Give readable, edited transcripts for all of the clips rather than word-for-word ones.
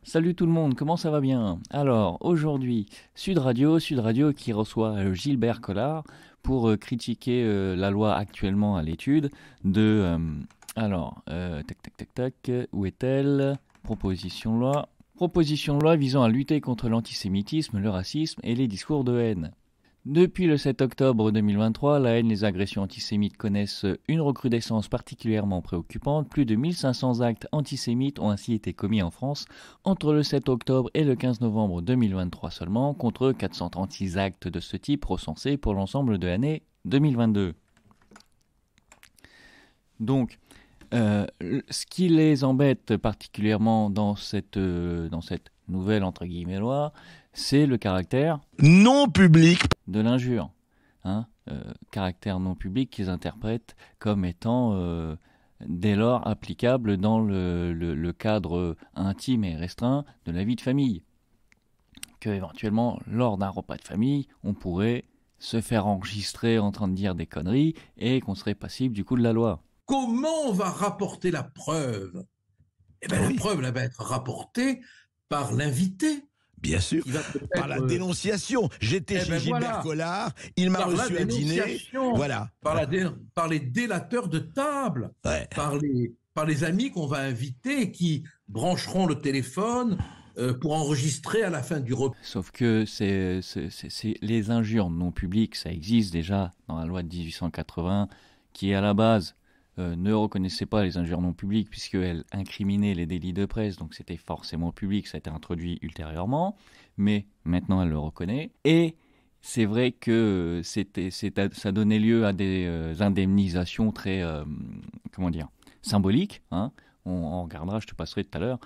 Salut tout le monde, comment ça va bien? Alors, aujourd'hui, Sud Radio qui reçoit Gilbert Collard pour critiquer la loi actuellement à l'étude de... tac tac tac tac, où est-elle? Proposition de loi. Proposition de loi visant à lutter contre l'antisémitisme, le racisme et les discours de haine. Depuis le 7 octobre 2023, la haine et les agressions antisémites connaissent une recrudescence particulièrement préoccupante. Plus de 1500 actes antisémites ont ainsi été commis en France entre le 7 octobre et le 15 novembre 2023 seulement, contre 436 actes de ce type recensés pour l'ensemble de l'année 2022. Donc, ce qui les embête particulièrement dans cette nouvelle entre guillemets loi, c'est le caractère non public de l'injure. Caractère non public qu'ils interprètent comme étant dès lors applicable dans le cadre intime et restreint de la vie de famille. Que éventuellement, lors d'un repas de famille, on pourrait se faire enregistrer en train de dire des conneries et qu'on serait passible du coup de la loi. Comment on va rapporter la preuve? Eh bien, la preuve, elle va être rapportée par l'invité. Bien sûr, par la dénonciation. J'étais chez Gilbert Collard, il m'a reçu à dîner. Voilà. Par les délateurs de table, par les amis qu'on va inviter qui brancheront le téléphone pour enregistrer à la fin du repas. Sauf que c'est les injures non publiques, ça existe déjà dans la loi de 1880, qui à la base ne reconnaissait pas les injures non publiques puisqu'elle incriminait les délits de presse, donc c'était forcément public, ça a été introduit ultérieurement, mais maintenant elle le reconnaît. Et c'est vrai que ça donnait lieu à des indemnisations très, symboliques. On regardera, je te passerai tout à l'heure,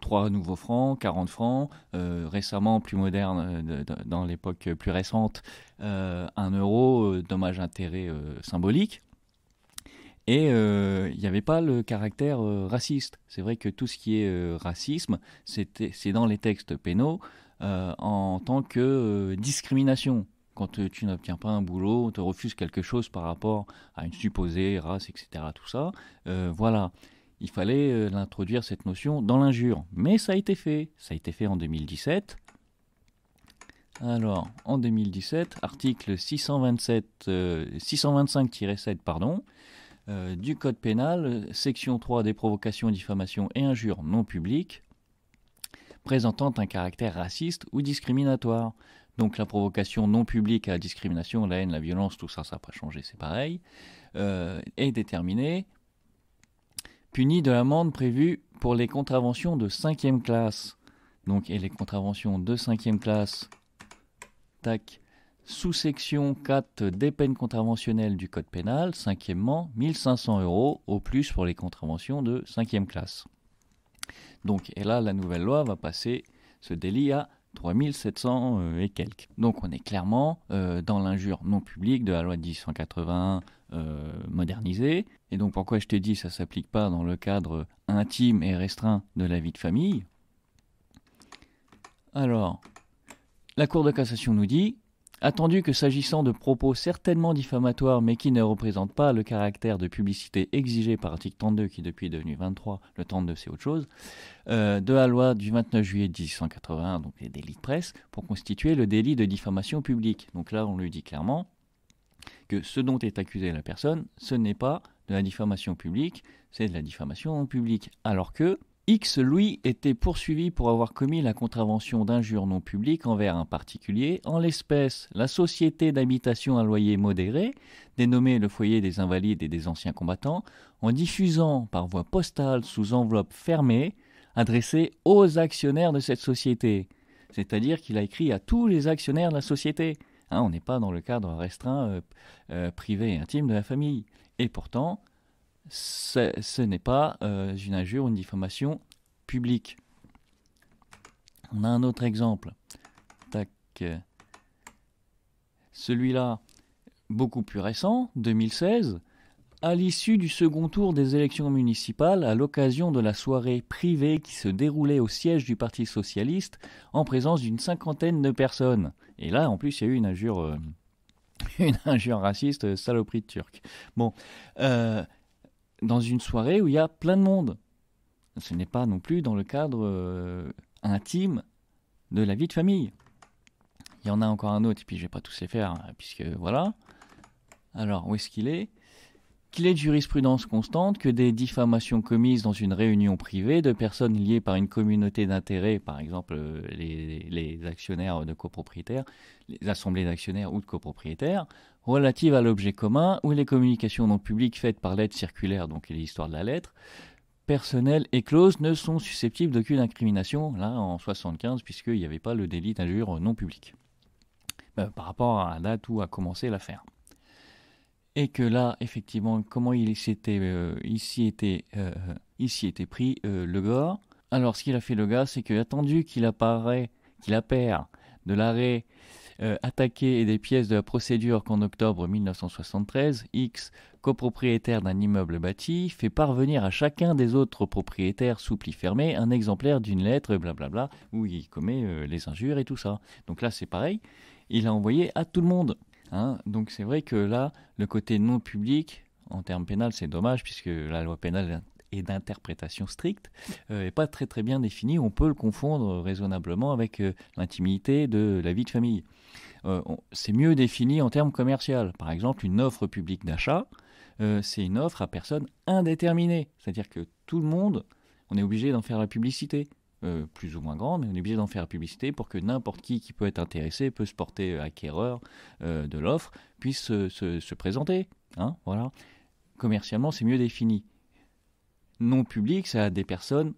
3 nouveaux francs, 40 francs, récemment, plus moderne, dans l'époque plus récente, 1 euro, dommage-intérêt symbolique. Et il n'y avait pas le caractère raciste. C'est vrai que tout ce qui est racisme, c'est dans les textes pénaux en tant que discrimination. Quand tu n'obtiens pas un boulot, on te refuse quelque chose par rapport à une supposée race, etc. Tout ça, voilà. Il fallait l'introduire, cette notion, dans l'injure. Mais ça a été fait. Ça a été fait en 2017. Alors, en 2017, article 625-7, du Code pénal, section 3 des provocations, diffamations et injures non publiques, présentant un caractère raciste ou discriminatoire. Donc la provocation non publique à la discrimination, la haine, la violence, tout ça, ça n'a pas changé, c'est pareil, est déterminée, punie de l'amende prévue pour les contraventions de 5e classe. Donc, et les contraventions de 5e classe, tac, sous-section 4 des peines contraventionnelles du Code pénal, cinquièmement, 1500 € au plus pour les contraventions de 5e classe. Donc, et là, la nouvelle loi va passer ce délit à 3700 et quelques. Donc, on est clairement dans l'injure non publique de la loi de 1881 modernisée. Et donc, pourquoi je t'ai dit ça ne s'applique pas dans le cadre intime et restreint de la vie de famille? Alors, la Cour de cassation nous dit: attendu que s'agissant de propos certainement diffamatoires mais qui ne représentent pas le caractère de publicité exigé par l'article 32, qui depuis est devenu 23, le 32 c'est autre chose, de la loi du 29 juillet 1881, donc les délits de presse, pour constituer le délit de diffamation publique. Donc là on lui dit clairement que ce dont est accusée la personne, ce n'est pas de la diffamation publique, c'est de la diffamation non publique. Alors que X, lui, était poursuivi pour avoir commis la contravention d'injure non publique envers un particulier, en l'espèce la société d'habitation à loyer modéré, dénommée le foyer des invalides et des anciens combattants, en diffusant par voie postale sous enveloppe fermée, adressée aux actionnaires de cette société. C'est-à-dire qu'il a écrit à tous les actionnaires de la société. On n'est pas dans le cadre restreint, privé et intime de la famille. Et pourtant, ce n'est pas une injure ou une diffamation publique. On a un autre exemple. Tac. Celui-là, beaucoup plus récent, 2016. À l'issue du second tour des élections municipales, à l'occasion de la soirée privée qui se déroulait au siège du Parti socialiste, en présence d'une 50aine de personnes. Et là, en plus, il y a eu une injure raciste, saloperie de turc. Bon, dans une soirée où il y a plein de monde. Ce n'est pas non plus dans le cadre intime de la vie de famille. Il y en a encore un autre, et puis je ne vais pas tous les faire, puisque voilà. Alors, où est-ce qu'il est ? Qu'il est de jurisprudence constante que des diffamations commises dans une réunion privée de personnes liées par une communauté d'intérêts, par exemple les actionnaires de copropriétaires, les assemblées d'actionnaires ou de copropriétaires, relatives à l'objet commun ou les communications non publiques faites par lettre circulaire, donc l'histoire de la lettre, personnelles et closes ne sont susceptibles d'aucune incrimination, là en 75, puisqu'il n'y avait pas le délit d'injure non publique, par rapport à la date où a commencé l'affaire. Et que là, effectivement, comment il s'était ici était pris le gars. Alors, ce qu'il a fait le gars, c'est que attendu qu'il appert de l'arrêt attaqué et des pièces de la procédure qu'en octobre 1973, X, copropriétaire d'un immeuble bâti, fait parvenir à chacun des autres propriétaires sous pli fermé un exemplaire d'une lettre, blablabla, où il commet les injures et tout ça. Donc là, c'est pareil, il a envoyé à tout le monde. Donc c'est vrai que là, le côté non public, en termes pénal, c'est dommage, puisque la loi pénale est d'interprétation stricte, n'est pas très très bien définie. On peut le confondre raisonnablement avec l'intimité de la vie de famille. C'est mieux défini en termes commerciaux. Par exemple, une offre publique d'achat, c'est une offre à personne indéterminée. C'est-à-dire que tout le monde, on est obligé d'en faire la publicité. Plus ou moins grande, mais on est obligé d'en faire la publicité pour que n'importe qui peut être intéressé, peut se porter acquéreur de l'offre, puisse se présenter. Voilà. Commercialement, c'est mieux défini. Non public, ça a des personnes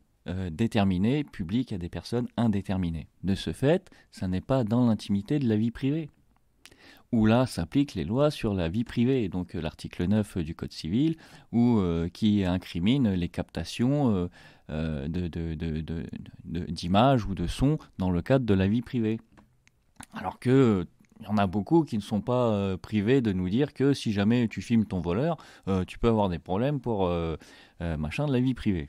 déterminées, public à des personnes indéterminées. De ce fait, ça n'est pas dans l'intimité de la vie privée. Où là s'appliquent les lois sur la vie privée, donc l'article 9 du Code civil, qui incrimine les captations d'images ou de sons dans le cadre de la vie privée. Alors que il y en a beaucoup qui ne sont pas privés de nous dire que si jamais tu filmes ton voleur, tu peux avoir des problèmes pour de la vie privée.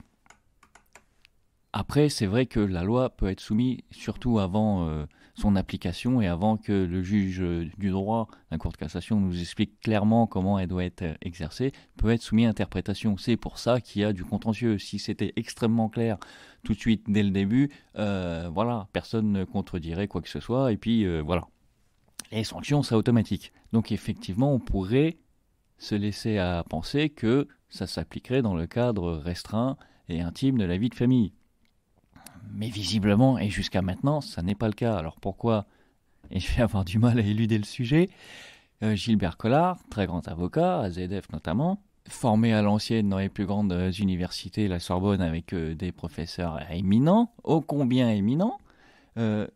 Après, c'est vrai que la loi peut être soumise, surtout avant son application et avant que le juge du droit, la Cour de cassation, nous explique clairement comment elle doit être exercée, peut être soumise à interprétation. C'est pour ça qu'il y a du contentieux. Si c'était extrêmement clair tout de suite, dès le début, voilà, personne ne contredirait quoi que ce soit, et puis voilà. Les sanctions, c'est automatique. Donc effectivement, on pourrait se laisser à penser que ça s'appliquerait dans le cadre restreint et intime de la vie de famille. Mais visiblement, et jusqu'à maintenant, ça n'est pas le cas. Alors pourquoi ? Et je vais avoir du mal à éluder le sujet. Gilbert Collard, très grand avocat, à ZF notamment, formé à l'ancienne dans les plus grandes universités, la Sorbonne, avec des professeurs éminents, ô combien éminents,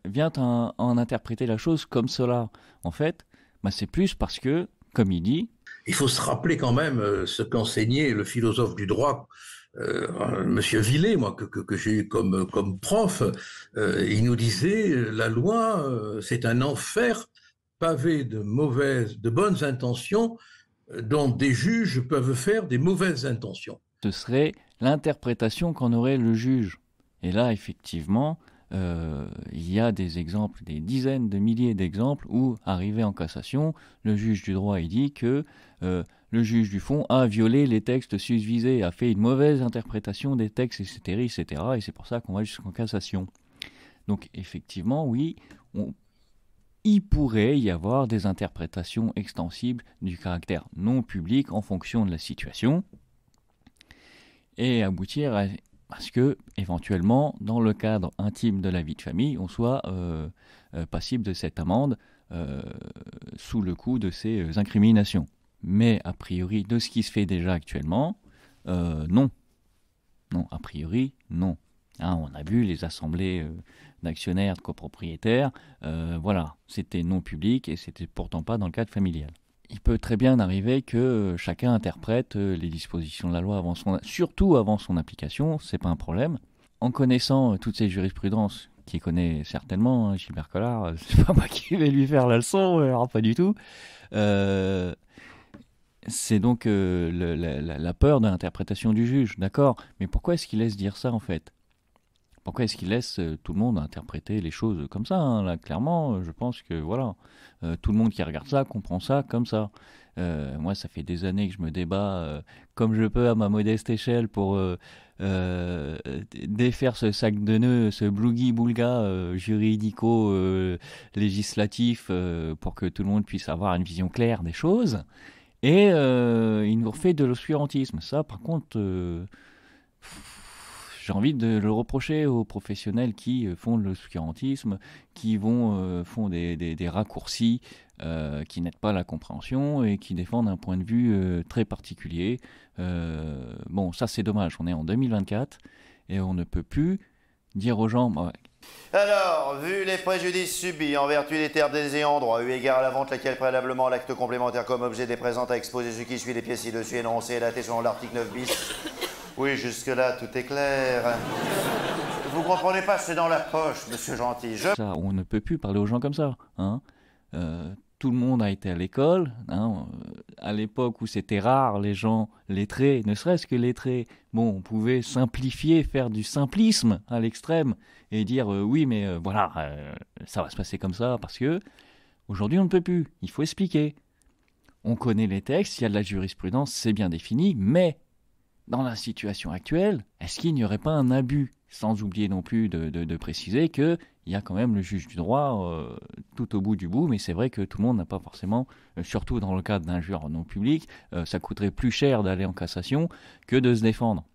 vient en interpréter la chose comme cela. En fait, c'est plus parce que, comme il dit... Il faut se rappeler quand même ce qu'enseignait le philosophe du droit, Monsieur Villet, moi, que j'ai eu comme prof. Il nous disait, la loi, c'est un enfer pavé de bonnes intentions, dont des juges peuvent faire des mauvaises intentions. Ce serait l'interprétation qu'en aurait le juge. Et là, effectivement, il y a des exemples, des dizaines de milliers d'exemples où, arrivé en cassation, le juge du droit il dit que le juge du fond a violé les textes susvisés, a fait une mauvaise interprétation des textes, etc., etc., et c'est pour ça qu'on va jusqu'en cassation. Donc, effectivement, oui, il pourrait y avoir des interprétations extensibles du caractère non public en fonction de la situation, et aboutir à ce que, éventuellement, dans le cadre intime de la vie de famille, on soit passible de cette amende sous le coup de ces incriminations. Mais, a priori, de ce qui se fait déjà actuellement, non. Non, a priori, non. On a vu les assemblées d'actionnaires, de copropriétaires, voilà, c'était non public et c'était pourtant pas dans le cadre familial. Il peut très bien arriver que chacun interprète les dispositions de la loi surtout avant son application, c'est pas un problème. En connaissant toutes ces jurisprudences, qu'il connaît certainement, Gilbert Collard, c'est pas moi qui vais lui faire la leçon, alors pas du tout. C'est donc la peur de l'interprétation du juge, d'accord ? Mais pourquoi est-ce qu'il laisse dire ça en fait ? Pourquoi est-ce qu'ils laissent tout le monde interpréter les choses comme ça, hein, là, clairement, je pense que voilà, tout le monde qui regarde ça comprend ça comme ça. Moi, ça fait des années que je me débats comme je peux à ma modeste échelle pour défaire ce sac de nœuds, ce blougi-boulga juridico-législatif pour que tout le monde puisse avoir une vision claire des choses. Et il nous refait de l'obscurantisme. Ça, par contre, j'ai envie de le reprocher aux professionnels qui font de l'obscurantisme, qui font des raccourcis qui n'aident pas la compréhension et qui défendent un point de vue très particulier. Bon, ça c'est dommage, on est en 2024 et on ne peut plus dire aux gens... Alors, vu les préjudices subis en vertu des termes des ayants droit, eu égard à la vente, laquelle préalablement l'acte complémentaire comme objet des présentes a exposé ce qui suit les pièces ci-dessus énoncées et daté selon l'article 9 bis. Oui, jusque-là, tout est clair. Vous comprenez pas, c'est dans la poche, monsieur Gentil. Ça, on ne peut plus parler aux gens comme ça, hein. Tout le monde a été à l'école, hein. À l'époque où c'était rare, les gens lettrés, ne serait-ce que lettrés, bon, on pouvait simplifier, faire du simplisme à l'extrême et dire oui, mais voilà, ça va se passer comme ça parce que aujourd'hui on ne peut plus, il faut expliquer. On connaît les textes, il y a de la jurisprudence, c'est bien défini, mais dans la situation actuelle, est-ce qu'il n'y aurait pas un abus? Sans oublier non plus de préciser qu'il y a quand même le juge du droit tout au bout du bout, mais c'est vrai que tout le monde n'a pas forcément, surtout dans le cadre d'injures non publiques, ça coûterait plus cher d'aller en cassation que de se défendre.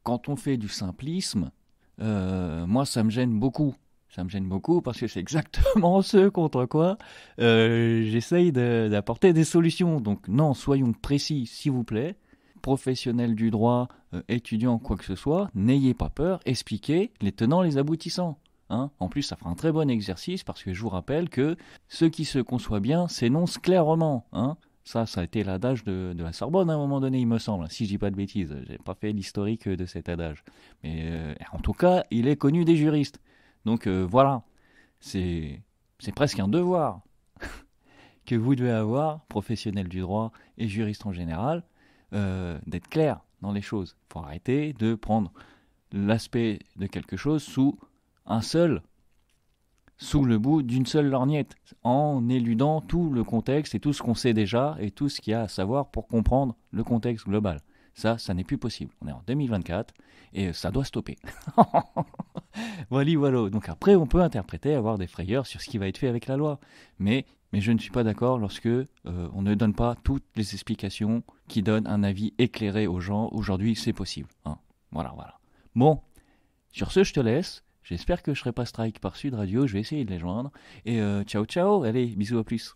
Quand on fait du simplisme, moi ça me gêne beaucoup. Ça me gêne beaucoup parce que c'est exactement ce contre quoi j'essaye d'apporter des solutions. Donc non, soyons précis s'il vous plaît. Professionnels du droit, étudiants, quoi que ce soit, n'ayez pas peur, expliquez les tenants, les aboutissants. Hein. En plus, ça fera un très bon exercice parce que je vous rappelle que ce qui se conçoit bien s'énonce clairement. Hein. Ça a été l'adage de la Sorbonne à un moment donné, il me semble. Si je dis pas de bêtises, j'ai pas fait l'historique de cet adage. Mais en tout cas, il est connu des juristes. Donc voilà, c'est presque un devoir que vous devez avoir, professionnels du droit et juristes en général, d'être clair dans les choses. Il faut arrêter de prendre l'aspect de quelque chose sous le bout d'une seule lorgnette, en éludant tout le contexte et tout ce qu'on sait déjà et tout ce qu'il y a à savoir pour comprendre le contexte global. Ça n'est plus possible. On est en 2024 et ça doit stopper. Voilà. Donc après, on peut interpréter, avoir des frayeurs sur ce qui va être fait avec la loi. Mais je ne suis pas d'accord lorsque on ne donne pas toutes les explications qui donnent un avis éclairé aux gens. Aujourd'hui, c'est possible. Hein. Voilà. Bon, sur ce, je te laisse. J'espère que je ne serai pas strike par Sud Radio. Je vais essayer de les joindre. Et ciao. Allez, bisous, à plus.